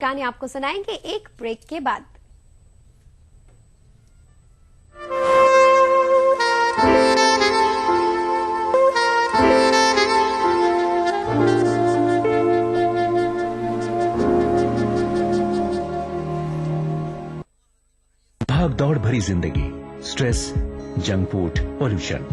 गाने आपको सुनाएंगे एक ब्रेक के बाद। भाग दौड़ भरी जिंदगी, स्ट्रेस, जंक फूड, पॉल्यूशन,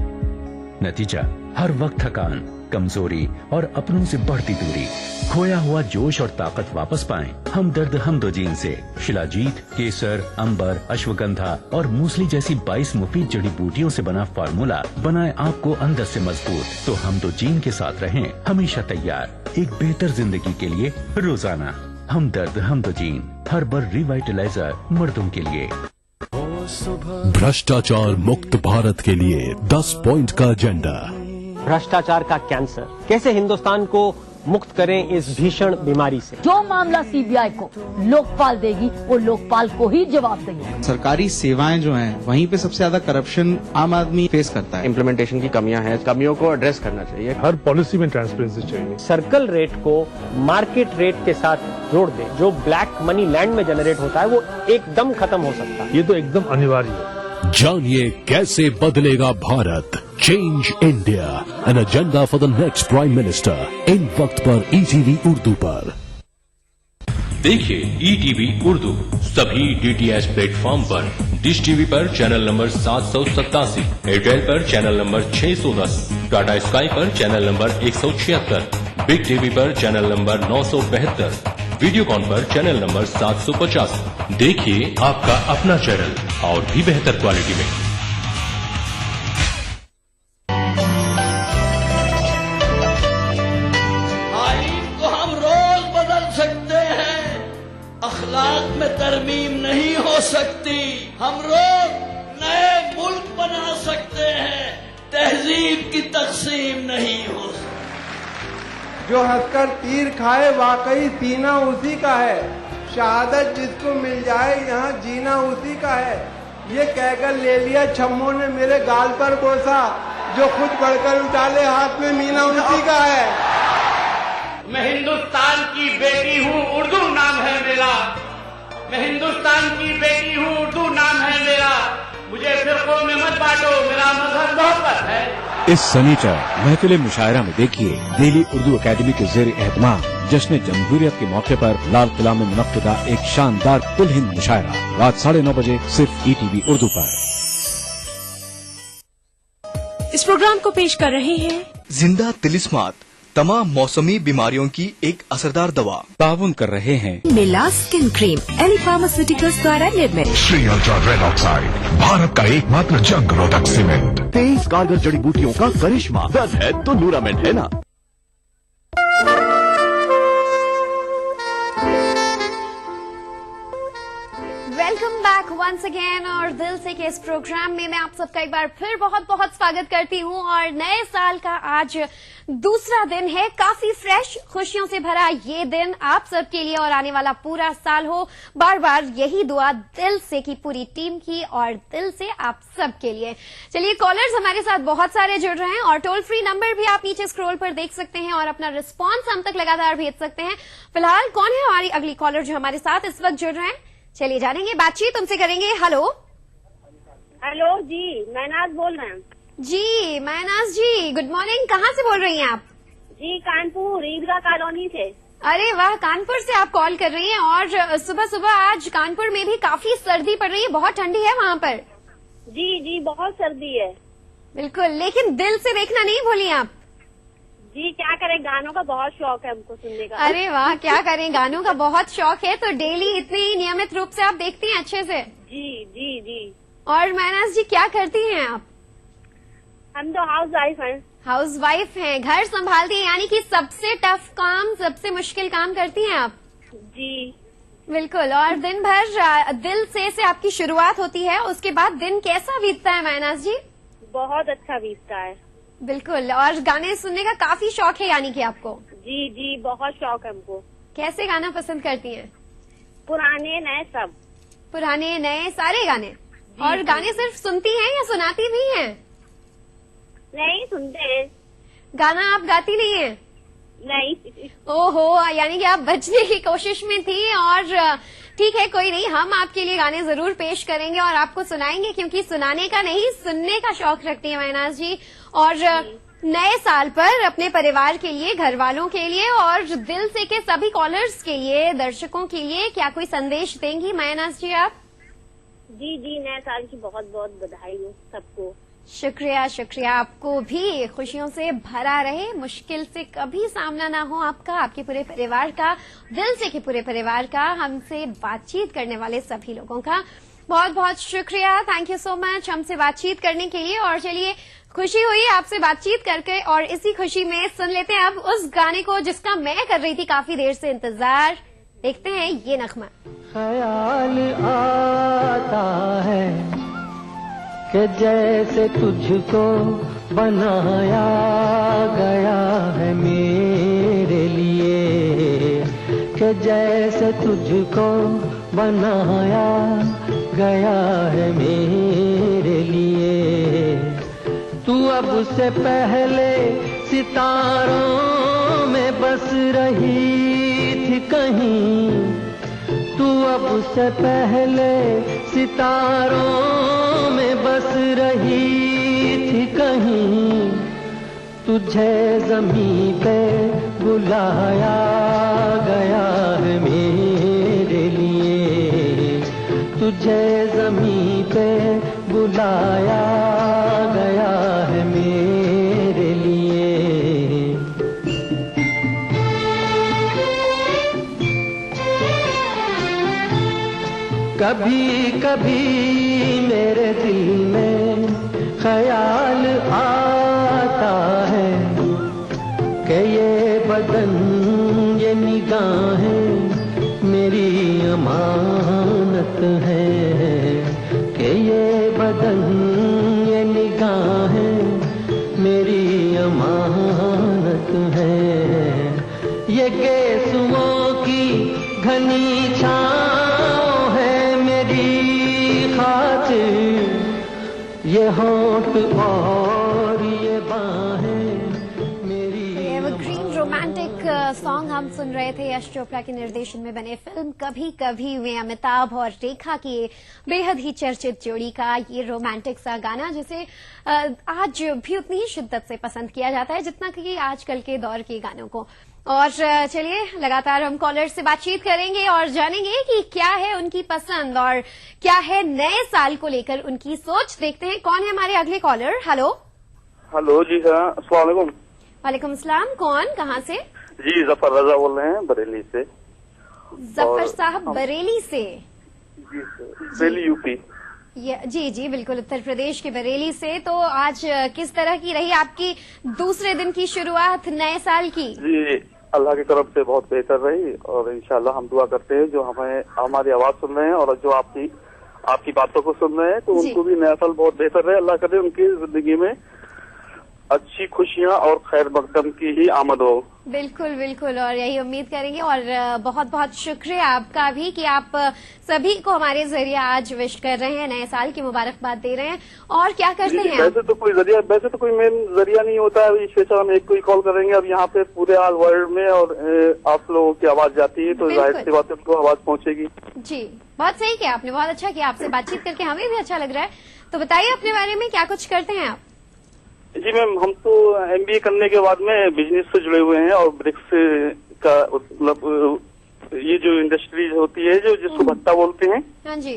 नतीजा हर वक्त थकान, कमजोरी और अपनों से बढ़ती दूरी। खोया हुआ जोश और ताकत वापस पाएं हमदर्द हमदोजीन से। शिलाजीत, केसर, अंबर, अश्वगंधा और मूसली जैसी 22 मुफीद जड़ी बूटियों से बना फार्मूला बनाए आपको अंदर से मजबूत। तो हमदोजीन के साथ रहें हमेशा तैयार एक बेहतर जिंदगी के लिए रोजाना। हमदर्द हमदोजीन, हर्बल रिवाइटलाइजर मर्दों के लिए। भ्रष्टाचार मुक्त भारत के लिए 10 पॉइंट का एजेंडा। भ्रष्टाचार का कैंसर, कैसे हिंदुस्तान को मुक्त करें इस भीषण बीमारी से। जो मामला सीबीआई को लोकपाल देगी वो लोकपाल को ही जवाब देगी। सरकारी सेवाएं जो हैं वहीं पे सबसे ज्यादा करप्शन आम आदमी फेस करता है। इम्प्लीमेंटेशन की कमियां हैं, कमियों को एड्रेस करना चाहिए। हर पॉलिसी में ट्रांसपेरेंसी चाहिए। सर्कल रेट को मार्केट रेट के साथ जोड़ दे। जो ब्लैक मनी लैंड में जनरेट होता है वो एकदम खत्म हो सकता है। ये तो एकदम अनिवार्य है। जानिए कैसे बदलेगा Bharat. Change India, an agenda for the next prime minister. इन वक्त पर ईटीवी उर्दू पर देखिए ईटीवी उर्दू सभी डीटीएच प्लेटफॉर्म पर। डिश टीवी पर चैनल नंबर 787, एयरटेल पर चैनल नंबर 610, टाटा स्काई पर चैनल नंबर 176, बिग टीवी पर चैनल नंबर 972, वीडियोकॉन पर चैनल नंबर 750। देखिए आपका अपना चैनल और भी बेहतर क्वालिटी में। अखलाक में तरमीम नहीं हो सकती। हम रोज नए मुल्क बना सकते हैं, तहजीब की तकसीम नहीं हो सकती। जो हंसकर तीर खाए वाकई सीना उसी का है। शहादत जिसको मिल जाए यहाँ जीना उसी का है। ये कहकर ले लिया छम्मों ने मेरे गाल पर बोसा। जो खुद बढ़कर उठाले हाथ में मीना उसी का है। मैं हिंदुस्तान की बेटी हूँ, उर्दू नाम है मेरा। मैं हिंदुस्तान की बेटी हूँ, उर्दू नाम है मेरा। मुझे फिरकों में मत बांटो, मेरा मजहब मोहब्बत है। इस शनिचर महफिल मुशायरा में देखिए दिल्ली उर्दू अकेडमी के जेर एहतमाम जश्न जमहूरियत के मौके पर लाल किला में मुनक्किदा एक शानदार कुल हिंद मुशायरा रात 9:30 बजे सिर्फ ईटीवी उर्दू पर। इस प्रोग्राम को पेश कर रहे हैं जिंदा तिलिस्मात, तमाम मौसमी बीमारियों की एक असरदार दवा। ताउन कर रहे हैं मिला स्किन क्रीम, एली फार्मास्यूटिकल्स द्वारा निर्मित। Shri ultra red oxide, Bharat का एकमात्र जंग रोधक सीमेंट। 23 कारगर जड़ी बूटियों का करिश्मा। दर्द है तो न्यूरामेंट है ना। Welcome back once again. और दिल से के इस प्रोग्राम में मैं आप सबका एक बार फिर बहुत बहुत स्वागत करती हूं। और नए साल का आज दूसरा दिन है, काफी फ्रेश खुशियों से भरा ये दिन आप सबके लिए और आने वाला पूरा साल हो। बार बार यही दुआ दिल से की पूरी टीम की और दिल से आप सबके लिए। चलिए, कॉलर्स हमारे साथ बहुत सारे जुड़ रहे हैं और टोल फ्री नंबर भी आप नीचे स्क्रॉल पर देख सकते हैं और अपना रिस्पॉन्स हम तक लगातार भेज सकते हैं। फिलहाल कौन है हमारी अगली कॉलर जो हमारे साथ इस वक्त जुड़ रहे हैं? चलिए जानेंगे, बातचीत तुमसे करेंगे। हेलो हेलो जी, मैनाज बोल रहे हैं। जी मैनाज जी, गुड मॉर्निंग। कहाँ से बोल रही हैं आप? जी कानपुर ईदगाह कॉलोनी से। अरे वाह, कानपुर से आप कॉल कर रही हैं। और सुबह सुबह आज कानपुर में भी काफी सर्दी पड़ रही है, बहुत ठंडी है वहाँ पर। जी जी, बहुत सर्दी है। बिल्कुल, लेकिन दिल से देखना नहीं भूलिए आप। जी, क्या करें, गानों का बहुत शौक है हमको सुनने का। अरे वाह, क्या करें, गानों का बहुत शौक है। तो डेली इतनी नियमित रूप से आप देखती हैं अच्छे से? जी जी जी। और मैनाज जी, क्या करती हैं आप? हम तो हाउस वाइफ हैं। हाउस वाइफ हैं, घर संभालती हैं, यानी कि सबसे टफ काम, सबसे मुश्किल काम करती हैं आप? जी बिल्कुल। और दिन भर दिल से आपकी शुरुआत होती है, उसके बाद दिन कैसा बीतता है मैनाज जी? बहुत अच्छा बीतता है। बिल्कुल। और गाने सुनने का काफी शौक है यानी कि आपको? जी जी, बहुत शौक है हमको। कैसे गाना पसंद करती हैं? पुराने नए सब। पुराने नए सारे गाने? और गाने सिर्फ सुनती हैं या सुनाती भी हैं? नहीं, सुनते हैं। गाना आप गाती नहीं हैं? नहीं। ओहो, यानी कि आप बचने की कोशिश में थी। और ठीक है, कोई नहीं, हम आपके लिए गाने जरूर पेश करेंगे और आपको सुनाएंगे, क्योंकि सुनाने का नहीं सुनने का शौक रखती है मायनाज जी। और नए साल पर अपने परिवार के लिए, घर वालों के लिए और दिल से के सभी कॉलर्स के लिए, दर्शकों के लिए क्या कोई संदेश देंगी मायनाज जी आप? जी जी, नए साल की बहुत बहुत बधाई हो सबको। शुक्रिया, शुक्रिया। आपको भी खुशियों से भरा रहे, मुश्किल से कभी सामना ना हो आपका, आपके पूरे परिवार का, दिल से के पूरे परिवार का, हमसे बातचीत करने वाले सभी लोगों का बहुत बहुत शुक्रिया। थैंक यू सो मच हमसे बातचीत करने के लिए। और चलिए, खुशी हुई आपसे बातचीत करके और इसी खुशी में सुन लेते हैं अब उस गाने को जिसका मैं कर रही थी काफी देर से इंतजार। देखते हैं ये नगमा। ख्याल आता है कि जैसे तुझको बनाया गया है मेरे लिए, कि जैसे तुझको बनाया गया है मेरे लिए। तू अब से पहले सितारों में बस रही थी कहीं, तू अब से पहले सितारों में बस रही थी कहीं। तुझे ज़मीं पे बुलाया गया है मेरे लिए, तुझे ज़मीं पे बुलाया गया है मेरे लिए। कभी कभी मेरे दिल में ख्याल आता है कि ये बदन, ये निगाहें मेरी अमानत है, कि ये बदन, ये निगाहें मेरी अमानत है। ये गेसुओं की घनी छाँव है मेरी खातिर, ये होंठ और ये बाहें मेरी। एवरग्रीन रोमांटिक सॉन्ग हम सुन रहे थे यश चोपड़ा के निर्देशन में बने फिल्म कभी कभी में अमिताभ और रेखा की बेहद ही चर्चित जोड़ी का ये रोमांटिक सा गाना, जिसे आज भी उतनी शिद्दत से पसंद किया जाता है जितना कि आजकल के दौर के गानों को। और चलिए, लगातार हम कॉलर से बातचीत करेंगे और जानेंगे कि क्या है उनकी पसंद और क्या है नए साल को लेकर उनकी सोच। देखते हैं कौन है हमारे अगले कॉलर। हेलो। हेलो जी, हाँ, अस्सलाम वालेकुम। वालेकुम सलाम। कौन, कहाँ से? जी, जफर रजा बोल रहे हैं, बरेली से। जफर साहब बरेली से? जी सर, बरेली यूपी। जी जी, बिल्कुल, उत्तर प्रदेश के बरेली से। तो आज किस तरह की रही आपकी दूसरे दिन की शुरुआत नए साल की? जी, अल्लाह की तरफ से बहुत बेहतर रही और इंशाल्लाह हम दुआ करते हैं जो हमें हमारी आवाज सुन रहे हैं और जो आपकी बातों को सुन रहे हैं, तो उनको भी नया साल बहुत बेहतर रहे। अल्लाह करे उनकी जिंदगी में अच्छी खुशियां और खैर मकदम की ही आमद हो। बिल्कुल बिल्कुल, और यही उम्मीद करेंगे। और बहुत बहुत शुक्रिया आपका भी कि आप सभी को हमारे जरिए आज विश कर रहे हैं, नए साल की मुबारकबाद दे रहे हैं। और क्या करते हैं? वैसे तो कोई मेन जरिया नहीं होता है, स्पेशल हम एक को ही कॉल करेंगे। अब यहाँ पे पूरे ऑल वर्ल्ड में और आप लोगों की आवाज जाती है, तो जाहिर सी बात है उनको आवाज पहुंचेगी। जी, बहुत सही किया आपने, बहुत अच्छा किया। आपसे बातचीत करके हमें भी अच्छा लग रहा है। तो बताइए अपने बारे में, क्या कुछ करते हैं आप? जी मैम, हम तो MBA करने के बाद में बिजनेस से जुड़े हुए हैं और ब्रिक्स का मतलब ये जो इंडस्ट्रीज होती है जो जिसको भट्टा बोलते हैं, हाँ जी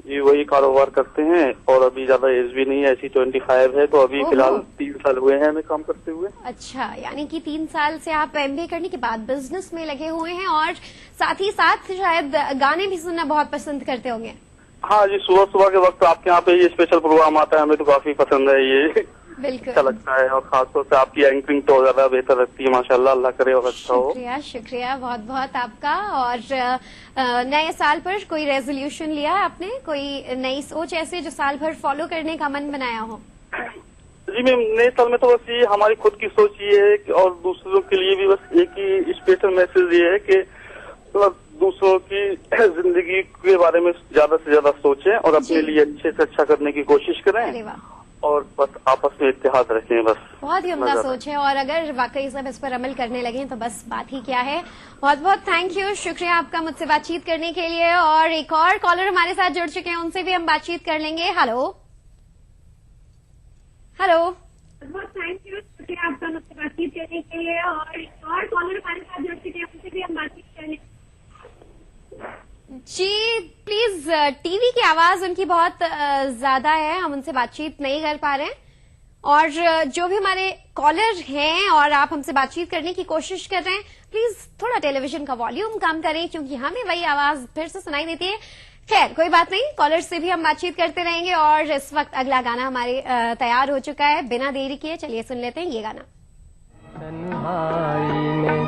जी, वही कारोबार करते हैं। और अभी ज्यादा एज भी नहीं है, ऐसी 25 है, तो अभी फिलहाल 3 साल हुए हैं हमें काम करते हुए। अच्छा, यानी कि 3 साल से आप MBA करने के बाद बिजनेस में लगे हुए हैं और साथ ही साथ शायद गाने भी सुनना बहुत पसंद करते होंगे। हाँ जी, सुबह सुबह के वक्त आपके यहाँ पे ये स्पेशल प्रोग्राम आता है, हमें तो काफी पसंद है ये। बिल्कुल अच्छा लगता है और खासतौर से आपकी एंकरिंग तो ज्यादा बेहतर लगती है, माशाल्लाह, अल्लाह करे और अच्छा हो। शुक्रिया, शुक्रिया बहुत बहुत आपका। और नए साल पर कोई रेजोल्यूशन लिया आपने, कोई नई सोच ऐसे जो साल भर फॉलो करने का मन बनाया हो? जी मैम, नए साल में तो बस ये हमारी खुद की सोच ये है कि और दूसरों के लिए भी बस एक ही स्पेशल मैसेज ये है कि मतलब दूसरों की जिंदगी के बारे में ज्यादा से ज्यादा सोचें और अपने लिए अच्छे से अच्छा करने की कोशिश करें। और बस आपस में इत्तेहाद रखें बस। बहुत ही उम्दा सोच है और अगर वाकई सब इस पर अमल करने लगे तो बस बात ही क्या है। बहुत बहुत थैंक यू, शुक्रिया आपका मुझसे बातचीत करने के लिए। और एक और कॉलर हमारे साथ जुड़ चुके हैं, उनसे भी हम बातचीत कर लेंगे। हेलो हेलो, बहुत थैंक यू, शुक्रिया आपका मुझसे बातचीत करने के लिए। और एक और कॉलर हमारे साथ जुड़ चुके हैं, उनसे भी हम बातचीत कर लेंगे। जी प्लीज, टीवी की आवाज उनकी बहुत ज्यादा है, हम उनसे बातचीत नहीं कर पा रहे हैं। और जो भी हमारे कॉलर हैं और आप हमसे बातचीत करने की कोशिश कर रहे हैं, प्लीज थोड़ा टेलीविजन का वॉल्यूम कम करें क्योंकि हमें वही आवाज फिर से सुनाई देती है। खैर कोई बात नहीं, कॉलर से भी हम बातचीत करते रहेंगे। और इस वक्त अगला गाना हमारे तैयार हो चुका है, बिना देरी किए चलिए सुन लेते हैं ये गाना। तन्हाई में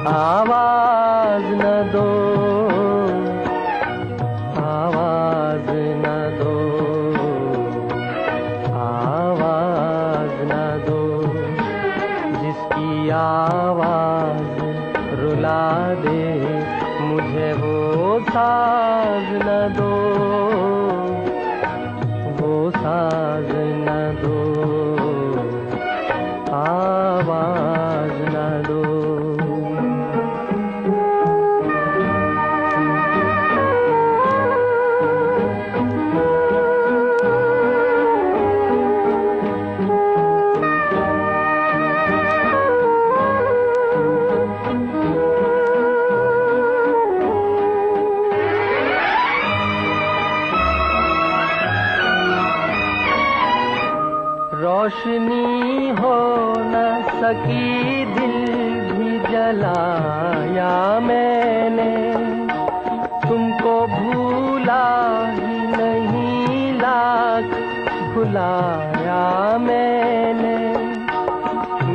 आवाज न दो, आवाज न दो, आवाज न दो, जिसकी आवाज रुला दे मुझे वो साज न दो, वो साज न दो, आवाज न दो। रोशनी हो न सकी, दिल भी जलाया मैंने, तुमको भूला ही नहीं, लाख भुलाया मैंने।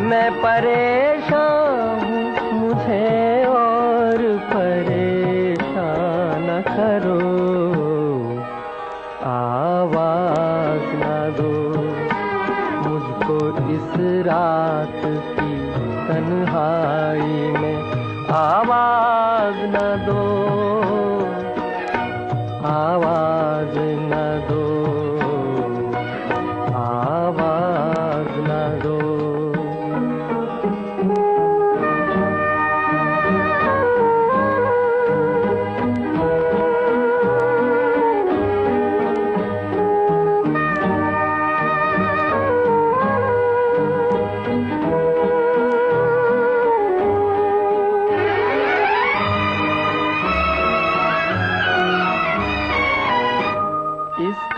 मैं परेशान हूँ, मुझे और परेशान न करो, आवाज न दो इस रात की तन्हाई में, आवाज न दो, आवाज न दो, आवाज न दो।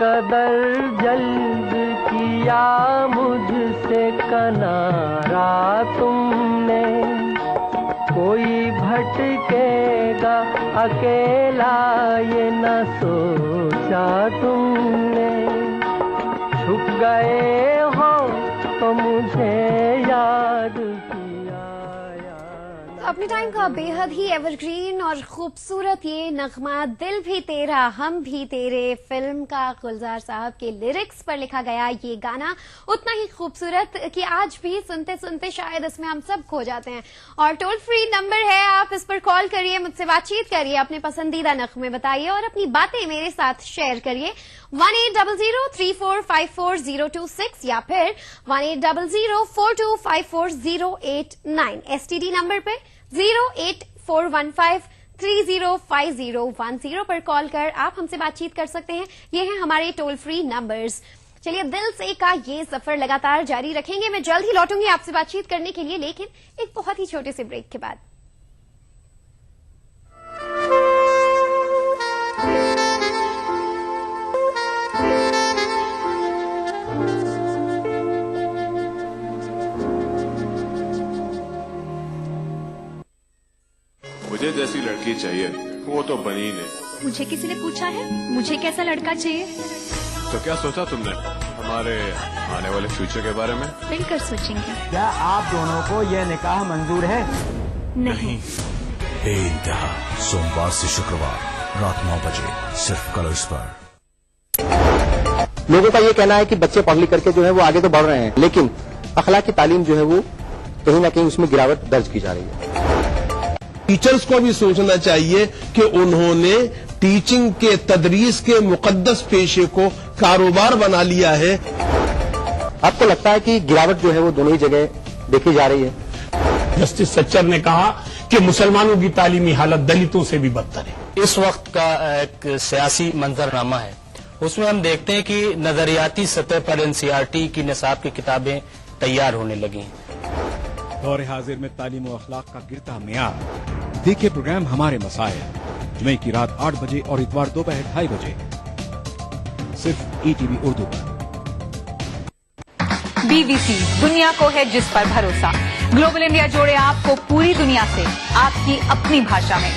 कदर जल्द किया मुझसे किनारा तुमने, कोई भटकेगा अकेला ये न सोचा तुमने। छुप गए हो तो मुझे याद किया। अपने टाइम का बेहद ही एवरग्रीन और खूबसूरत ये नगमा, दिल भी तेरा हम भी तेरे, फिल्म का गुलजार साहब के लिरिक्स पर लिखा गया ये गाना उतना ही खूबसूरत कि आज भी सुनते सुनते शायद इसमें हम सब खो जाते हैं। और टोल फ्री नंबर है, आप इस पर कॉल करिए, मुझसे बातचीत करिए, अपने पसंदीदा नगमे बताइए और अपनी बातें मेरे साथ शेयर करिए। 180034544026 या फिर 180042540809 STD नंबर पे 08415305010 पर कॉल कर आप हमसे बातचीत कर सकते हैं। ये हैं हमारे टोल फ्री नंबर्स। चलिए दिल से का ये सफर लगातार जारी रखेंगे। मैं जल्द ही लौटूंगी आपसे बातचीत करने के लिए, लेकिन एक बहुत ही छोटे से ब्रेक के बाद। मुझे जैसी लड़की चाहिए वो तो बनी नहीं। मुझे किसी ने पूछा है मुझे कैसा लड़का चाहिए? तो क्या सोचा तुमने हमारे आने वाले फ्यूचर के बारे में? मिलकर सोचेंगे। क्या आप दोनों को यह निकाह मंजूर है? नहीं। बेइंतहा सोमवार से शुक्रवार रात 9 बजे सिर्फ कलर्स पर। लोगों का ये कहना है कि बच्चे पढ़ लिख करके जो है वो आगे तो बढ़ रहे हैं, लेकिन अखलाकी तालीम जो है वो कहीं ना कहीं उसमें गिरावट दर्ज की जा रही है। टीचर्स को भी सोचना चाहिए कि उन्होंने टीचिंग के तदरीस के मुकद्दस पेशे को कारोबार बना लिया है। आपको लगता है कि गिरावट जो है वो दोनों ही जगह देखी जा रही है? जस्टिस सच्चर ने कहा कि मुसलमानों की तालीमी हालत दलितों से भी बदतर है। इस वक्त का एक सियासी मंजरनामा है, उसमें हम देखते हैं कि नजरियाती सतह पर एनसीईआरटी की निसाब की किताबें तैयार होने लगी हैं। दौरे हाजिर में तालीम और अखलाक का गिरता मियार। देखिए प्रोग्राम हमारे मसाइल, जुमे की रात 8 बजे और इतवार दोपहर 2:30 बजे, सिर्फ ईटीवी उर्दू पर। बीबीसी, दुनिया को है जिस पर भरोसा। ग्लोबल इंडिया जोड़े आपको पूरी दुनिया से आपकी अपनी भाषा में।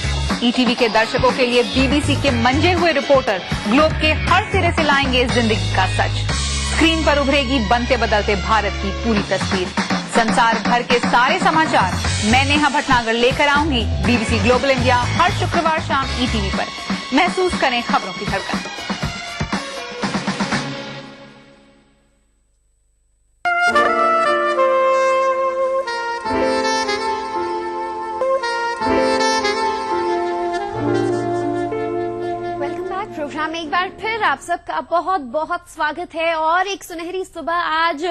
ईटीवी के दर्शकों के लिए बीबीसी के मंजे हुए रिपोर्टर ग्लोब के हर सिरे से लाएंगे जिंदगी का सच। स्क्रीन पर उभरेगी बनते बदलते भारत की पूरी तस्वीर। संसार भर के सारे समाचार मैं नेहा भटनागर लेकर आऊंगी बीबीसी ग्लोबल इंडिया हर शुक्रवार शाम ईटीवी पर। महसूस करें खबरों की धड़कन। प्रोग्राम में एक बार फिर आप सबका बहुत बहुत स्वागत है और एक सुनहरी सुबह आज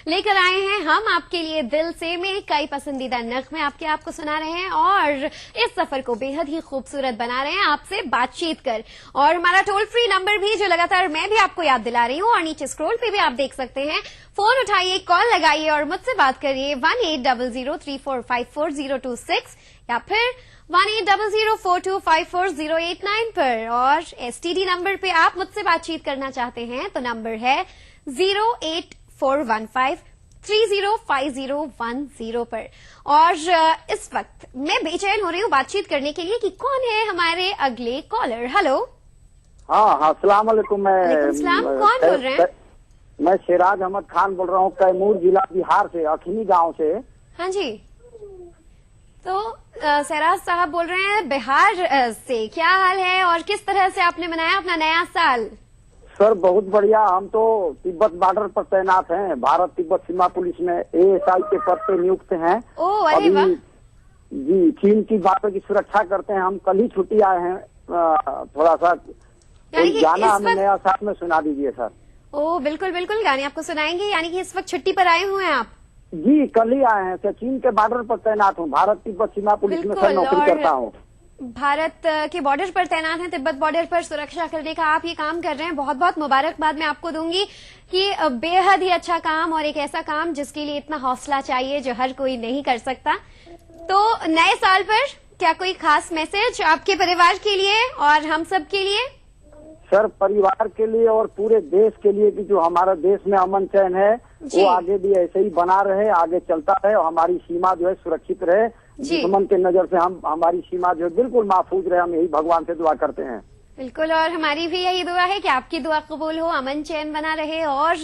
लेकर आए हैं हम आपके लिए दिल से में कई पसंदीदा नग़्मे आपको सुना रहे हैं और इस सफर को बेहद ही खूबसूरत बना रहे हैं आपसे बातचीत कर। और हमारा टोल फ्री नंबर भी जो लगातार मैं भी आपको याद दिला रही हूं और नीचे स्क्रॉल पे भी आप देख सकते हैं। फोन उठाइए, कॉल लगाइए और मुझसे बात करिए 180034544026 या फिर 180042544089 पर। और एसटीडी नंबर पे आप मुझसे बातचीत करना चाहते हैं तो नंबर है 08415305010 पर। और इस वक्त मैं बेचैन हो रही हूँ बातचीत करने के लिए कि कौन है हमारे अगले कॉलर। हेलो। हाँ, अस्सलाम वालेकुम। सलाम, कौन बोल रहे हैं? मैं सिराज अहमद खान बोल रहा हूँ, कैमूर जिला बिहार से, अखनी गांव से। हाँ जी, तो सिराज साहब बोल रहे हैं बिहार से। क्या हाल है और किस तरह से आपने मनाया अपना नया साल? सर बहुत बढ़िया। हम तो तिब्बत बॉर्डर पर तैनात हैं, भारत तिब्बत सीमा पुलिस में एएसआई के पद पे नियुक्त हैं। ओह, अरे वाह। जी, चीन की बातों की सुरक्षा करते हैं। हम कल ही छुट्टी आए हैं। थोड़ा सा गाना हमें नया साल में सुना दीजिए सर। ओह बिल्कुल बिल्कुल, गाने आपको सुनाएंगे। यानी कि इस वक्त छुट्टी पर आए हुए हैं आप? जी, कल ही आए हैं सर। चीन के बॉर्डर पर तैनात हूँ, भारत तिब्बत सीमा पुलिस में सर नौकरी करता हूँ। भारत के बॉर्डर पर तैनात हैं, तिब्बत बॉर्डर पर सुरक्षा करने का आप ये काम कर रहे हैं। बहुत बहुत मुबारकबाद मैं आपको दूंगी कि बेहद ही अच्छा काम और एक ऐसा काम जिसके लिए इतना हौसला चाहिए जो हर कोई नहीं कर सकता। तो नए साल पर क्या कोई खास मैसेज आपके परिवार के लिए और हम सब के लिए? सर परिवार के लिए और पूरे देश के लिए कि जो हमारा देश में अमन चैन है वो आगे भी ऐसे ही बना रहे, आगे चलता रहे और हमारी सीमा जो है सुरक्षित रहे। दुश्मन के नजर से हमारी सीमा जो है बिल्कुल महफूज रहे। हम यही भगवान से दुआ करते हैं। बिल्कुल, और हमारी भी यही दुआ है कि आपकी दुआ कबूल हो, अमन चैन बना रहे और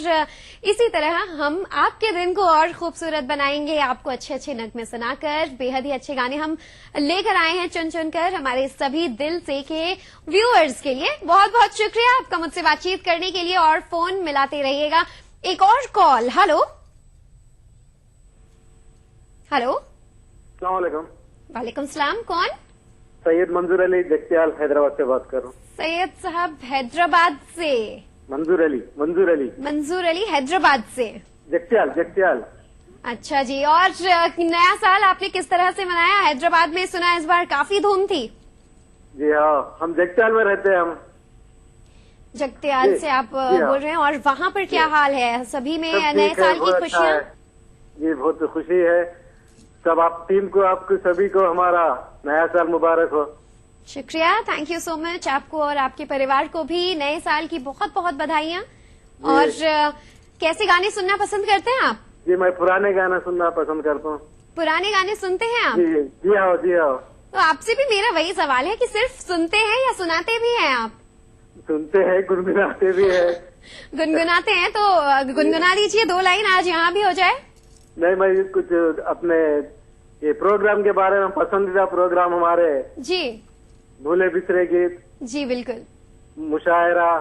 इसी तरह हम आपके दिन को और खूबसूरत बनाएंगे। आपको अच्छे अच्छे नगमे सुनाकर बेहद ही अच्छे गाने हम लेकर आए हैं चुन चुन कर हमारे सभी दिल से के व्यूअर्स के लिए। बहुत बहुत शुक्रिया आपका मुझसे बातचीत करने के लिए और फोन मिलाते रहिएगा। एक और कॉल। Hello hello. अस्सलाम वालेकुम। वालेकुम सलाम, कौन? सैयद मंजूर अली जगत्याल हैदराबाद से बात कर रहा हूँ। सैयद साहब हैदराबाद से? मंजूर अली हैदराबाद से। जगत्याल। अच्छा जी, और नया साल आपने किस तरह से मनाया? हैदराबाद में सुना इस बार काफी धूम थी। जी हाँ, हम जगत्याल में रहते हैं। हम जगत्याल से आप बोल रहे हैं और वहाँ पर क्या हाल है? सभी में नए साल की खुशियाँ? जी बहुत खुशी है। सब आप टीम को, आपको सभी को हमारा नया साल मुबारक हो। शुक्रिया, थैंक यू सो मच। आपको और आपके परिवार को भी नए साल की बहुत बहुत बधाइयाँ। और कैसे गाने सुनना पसंद करते हैं आप? जी मैं पुराने गाना सुनना पसंद करता हूँ। पुराने गाने सुनते हैं आप? जी हाँ। तो आपसे भी मेरा वही सवाल है कि सिर्फ सुनते हैं या सुनाते भी हैं आप? सुनते हैं, गुनगुनाते भी है। गुनगुनाते हैं तो गुनगुना दीजिए 2 लाइन, आज यहाँ भी हो जाए। नहीं, मैं कुछ अपने ये प्रोग्राम के बारे में, पसंदीदा प्रोग्राम हमारे जी, भूले बिसरे गीत। जी बिल्कुल। मुशायरा।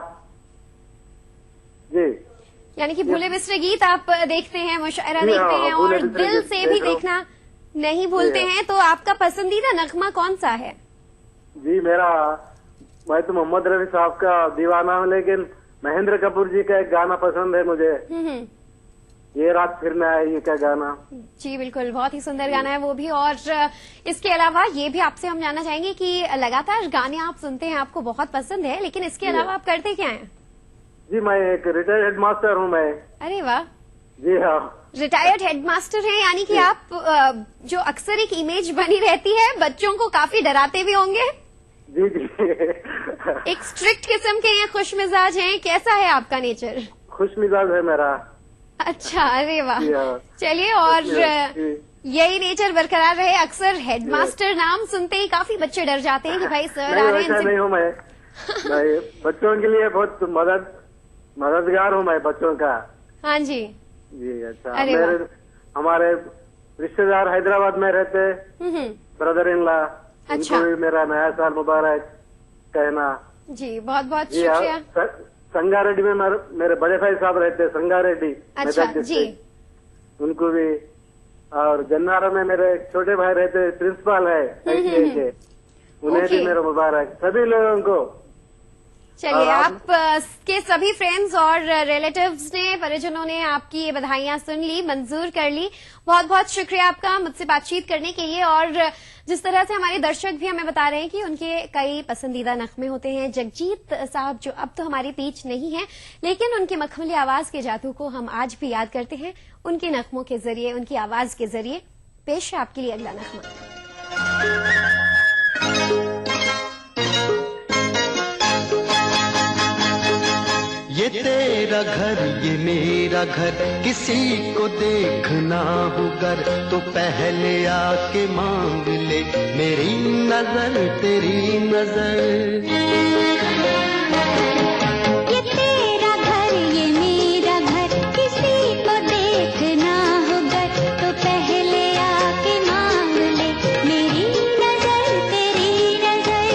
जी, यानी कि भूले बिसरे गीत आप देखते हैं, मुशायरा देखते हैं और दिल से भी देखना नहीं भूलते हैं। तो आपका पसंदीदा नगमा कौन सा है? जी मैं तो मोहम्मद रफी साहब का दीवाना हूँ, लेकिन महेंद्र कपूर जी का एक गाना पसंद है मुझे। ये रात फिर न आए, ये क्या गाना। जी बिल्कुल, बहुत ही सुंदर गाना है वो भी। और इसके अलावा ये भी आपसे हम जानना चाहेंगे कि लगातार गाने आप सुनते हैं, आपको बहुत पसंद है, लेकिन इसके अलावा आप करते क्या हैं? जी मैं एक रिटायर्ड हेडमास्टर हूँ मैं। अरे वाह, जी हाँ, रिटायर्ड हेडमास्टर हैं, यानी कि आप जो अक्सर एक इमेज बनी रहती है, बच्चों को काफी डराते भी होंगे। जी जी एक स्ट्रिक्ट किस्म के हैं, खुश मिजाज हैं, कैसा है आपका नेचर? खुश मिजाज है मेरा। अच्छा, अरे वाह, जी हाँ। चलिए। और यही नेचर बरकरार रहे। अक्सर हेडमास्टर नाम सुनते ही काफी बच्चे डर जाते हैं कि भाई सर आ रहे हैं। नहीं हूँ मैं बच्चों के लिए बहुत मददगार हूँ मैं बच्चों का। हाँ जी जी। अच्छा, हमारे रिश्तेदार हैदराबाद में रहते, ब्रदर इन लॉ, उनको भी मेरा नया साल मुबारक कहना। जी बहुत बहुत शुक्रिया। संगारेड्डी में मेरे बड़े भाई साहब रहते, संगारेड्डी। अच्छा जी, उनको भी। और जन्नारा में मेरे छोटे भाई रहते, प्रिंसिपल है ITI के, उन्हें भी मेरा मुबारक, सभी लोगों को। चलिए, आप के सभी फ्रेंड्स और रिलेटिव्स ने, परिजनों ने आपकी ये बधाइयां सुन ली, मंजूर कर ली। बहुत बहुत शुक्रिया आपका मुझसे बातचीत करने के लिए। और जिस तरह से हमारे दर्शक भी हमें बता रहे हैं कि उनके कई पसंदीदा नगमे होते हैं। जगजीत साहब जो अब तो हमारे बीच नहीं है, लेकिन उनकी मखमली आवाज के जादू को हम आज भी याद करते हैं। उनके नगमों के जरिए, उनकी आवाज के जरिए पेश है आपके लिए अगला नगमा। ये तेरा घर ये मेरा घर, किसी को देखना हो घर तो पहले आके मांग ले मेरी नजर तेरी नजर। ये तेरा घर ये मेरा घर, किसी को देखना हो घर तो पहले आके मांग ले मेरी नजर तेरी नजर।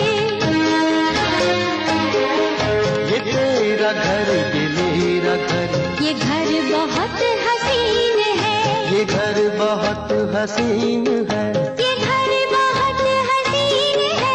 ये तेरा घर ये मेरा घर, ये घर बहुत हसीन है, ये घर बहुत हसीन है, ये घर बहुत हसीन है।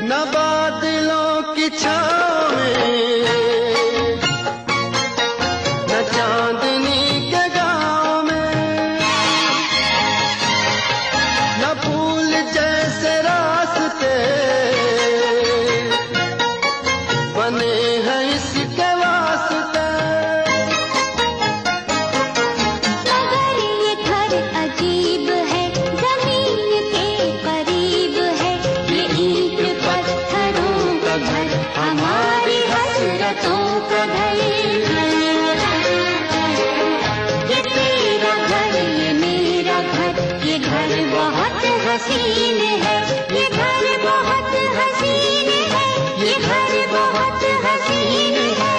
न बादलों की छाँव में, न चांदनी के गाँव में, न फूल जैसे रास्ते बने हैं इसके वास्ते। मगर ये घर अजीब है, जमीन के करीब है, ये ईंट पत्थरों का घर, हमारी हसरतों का घर। ये तेरा घर ये मेरा घर, ये घर बहुत हसीन है, ये घर बहुत हसीन है, ये घर बहुत हसीन है।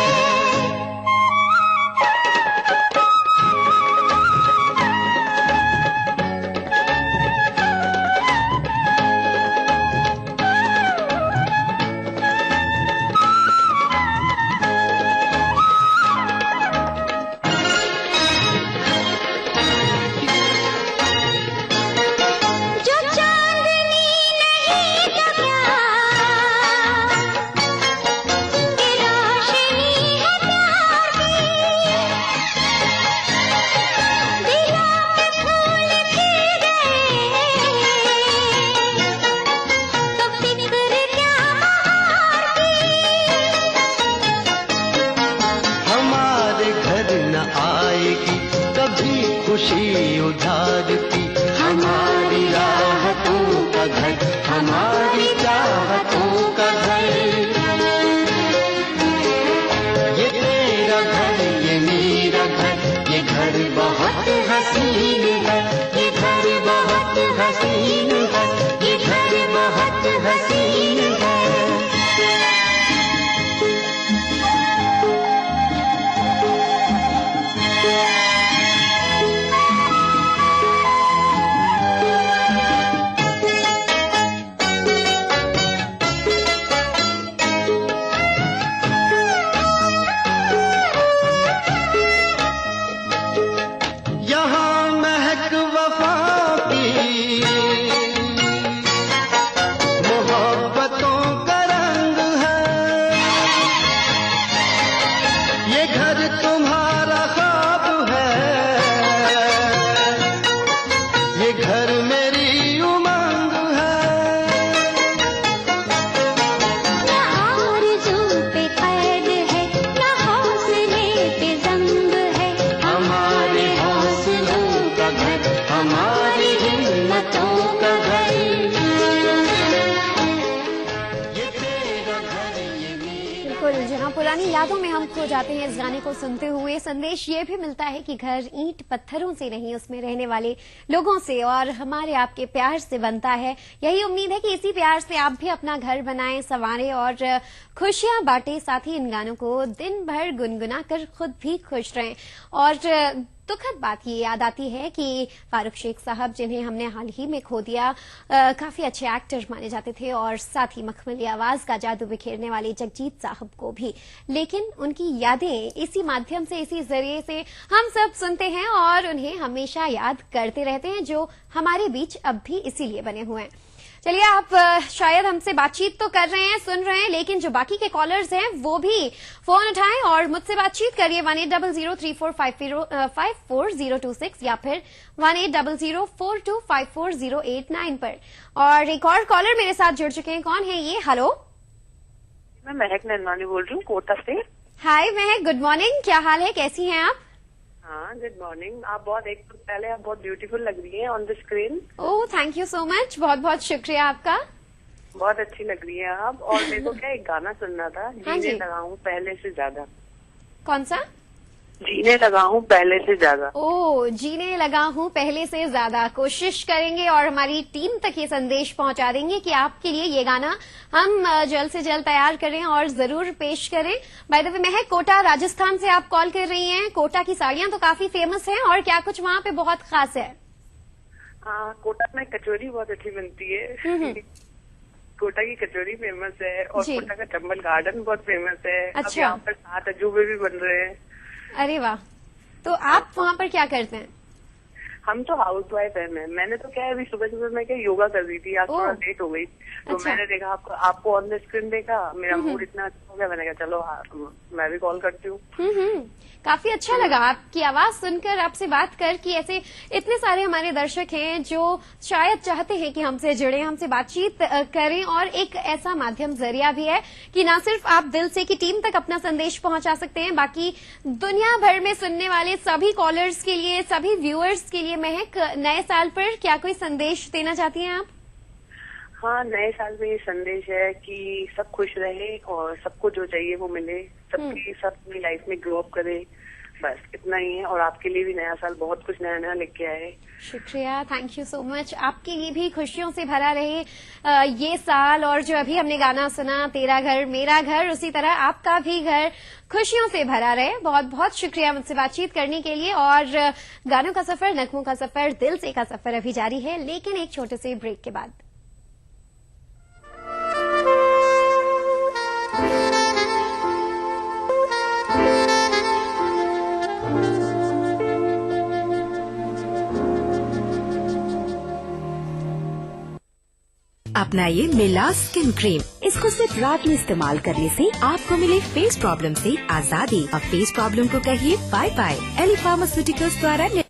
जो चांदनी नहीं तो क्या, ये रोशनी है प्यार की। दिलों में फूल खिल गए तो फिक्र क्या बहार की। हमारे घर न आएगी कभी खुशी उधार की, हमारी राहतों का घर, हमारी चाहतों का घर। ये तेरा घर ये मेरा घर, ये घर बहुत हसीन है, ये घर बहुत हसीन है, ये घर बहुत हसीन है। जहां पुरानी यादों में हम खो जाते हैं इस गाने को सुनते हुए। संदेश ये भी मिलता है कि घर ईंट पत्थरों से नहीं, उसमें रहने वाले लोगों से और हमारे आपके प्यार से बनता है। यही उम्मीद है कि इसी प्यार से आप भी अपना घर बनाएं, संवारें और खुशियां बांटें। साथ ही इन गानों को दिन भर गुनगुना कर खुद भी खुश रहें। और दुखद बात ये याद आती है कि फारूक शेख साहब, जिन्हें हमने हाल ही में खो दिया, काफी अच्छे एक्टर माने जाते थे और साथ ही मखमली आवाज का जादू बिखेरने वाले जगजीत साहब को भी। लेकिन उनकी यादें इसी माध्यम से, इसी जरिए से हम सब सुनते हैं और उन्हें हमेशा याद करते रहते हैं, जो हमारे बीच अब भी इसीलिए बने हुए हैं। चलिए, आप शायद हमसे बातचीत तो कर रहे हैं, सुन रहे हैं, लेकिन जो बाकी के कॉलर्स हैं वो भी फोन उठाएं और मुझसे बातचीत करिए 180034540896 या फिर 180042540889 पर। और एक और कॉलर मेरे साथ जुड़ चुके हैं। कौन है ये? हेलो, मैं महक नंदवानी बोल रही हूँ, कोटा से। हाय महक, गुड मॉर्निंग। क्या हाल है, कैसी हैं आप? हाँ, गुड मॉर्निंग। आप बहुत ब्यूटीफुल लग रही हैं on the screen. Oh, thank you so much, बहुत बहुत शुक्रिया आपका। बहुत अच्छी लग रही है आप। और मेरे को क्या एक गाना सुनना था, जीने लगा हूँ पहले से ज्यादा। कौन सा? जीने लगा हूँ पहले से ज्यादा। ओह, जीने लगा हूँ पहले से ज्यादा। कोशिश करेंगे और हमारी टीम तक ये संदेश पहुंचा देंगे कि आपके लिए ये गाना हम जल्द से जल्द तैयार करें और जरूर पेश करें। बाय द वे, महक, कोटा राजस्थान से आप कॉल कर रही हैं। कोटा की साड़ियां तो काफी फेमस हैं, और क्या कुछ वहाँ पे बहुत खास है? हाँ, कोटा में कचौरी बहुत अच्छी बनती है। कोटा की कचौरी फेमस है और कोटा का चंबल गार्डन बहुत फेमस है। अच्छा। अब यहाँ पर 7 अजूबे भी बन रहे हैं। अरे वाह, तो आप वहाँ पर क्या करते हैं? हम तो हाउस वाइफ है। मैंने तो क्या है, अभी सुबह सुबह मैं क्या योगा कर रही थी, आज थोड़ा लेट हो गई, तो अच्छा। मैंने देखा आपको ऑन द स्क्रीन देखा, मेरा मूड इतना अच्छा हो गया, मैंने कहा चलो मैं भी कॉल करती हूँ। काफी अच्छा लगा आपकी आवाज सुनकर, आपसे बात कर कि ऐसे इतने सारे हमारे दर्शक हैं जो शायद चाहते हैं कि हमसे जुड़े, हमसे बातचीत करें, और एक ऐसा माध्यम जरिया भी है कि ना सिर्फ आप दिल से की टीम तक अपना संदेश पहुंचा सकते हैं, बाकी दुनिया भर में सुनने वाले सभी कॉलर्स के लिए, सभी व्यूअर्स के लिए। महक, नए साल पर क्या कोई संदेश देना चाहती हैं आप? हाँ, नए साल में ये संदेश है कि सब खुश रहे और सबको जो चाहिए वो मिले, सब अपनी लाइफ में ग्रो अप करे, बस इतना ही है। और आपके लिए भी नया साल बहुत कुछ नया नया लेके आए। शुक्रिया, थैंक यू सो मच। आपके लिए भी खुशियों से भरा रहे ये साल, और जो अभी हमने गाना सुना, तेरा घर मेरा घर, उसी तरह आपका भी घर खुशियों से भरा रहे। बहुत बहुत शुक्रिया मुझसे बातचीत करने के लिए। और गानों का सफर, नगमों का सफर, दिल से का सफर अभी जारी है, लेकिन एक छोटे से ब्रेक के बाद। अपनाइए मिला स्किन क्रीम। इसको सिर्फ रात में इस्तेमाल करने से आपको मिले फेस प्रॉब्लम से आजादी। अब फेस प्रॉब्लम को कहिए बाय बाय। एली फार्मास्यूटिकल्स द्वारा। आईन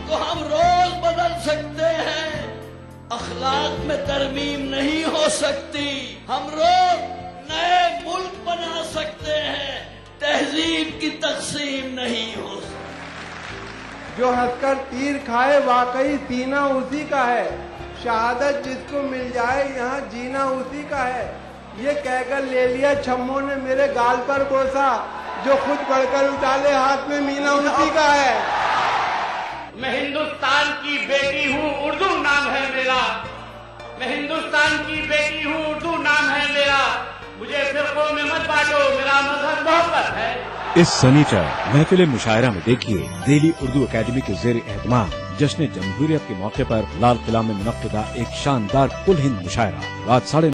को हम रोज बदल सकते हैं, अखलाक में तरमीम नहीं हो सकती। हम रोज नए मुल्क बना सकते हैं, तहजीब की तकसीम नहीं हो सकती। जो हंसकर तीर खाए वाकई सीना उसी का है, शहादत जिसको मिल जाए यहाँ जीना उसी का है। ये कहकर ले लिया छम्मों ने मेरे गाल पर बोसा, जो खुद बढ़कर उछाले हाथ में मीना उसी का है। मैं हिंदुस्तान की बेटी हूँ, उर्दू नाम है मेरा। मैं हिंदुस्तान की बेटी हूँ, उर्दू नाम है मेरा। मुझे फिरकों में मत बांटो, मेरा मजहब मोहब्बत है। इस शनिचर महफिल मुशायरा में देखिए दिल्ली उर्दू अकेडमी के ज़ेर एहतमाम जश्न जमहूरियत के मौके पर लाल किला में मुनक्किदा एक शानदार कुल हिंद मुशायरा रात 9:30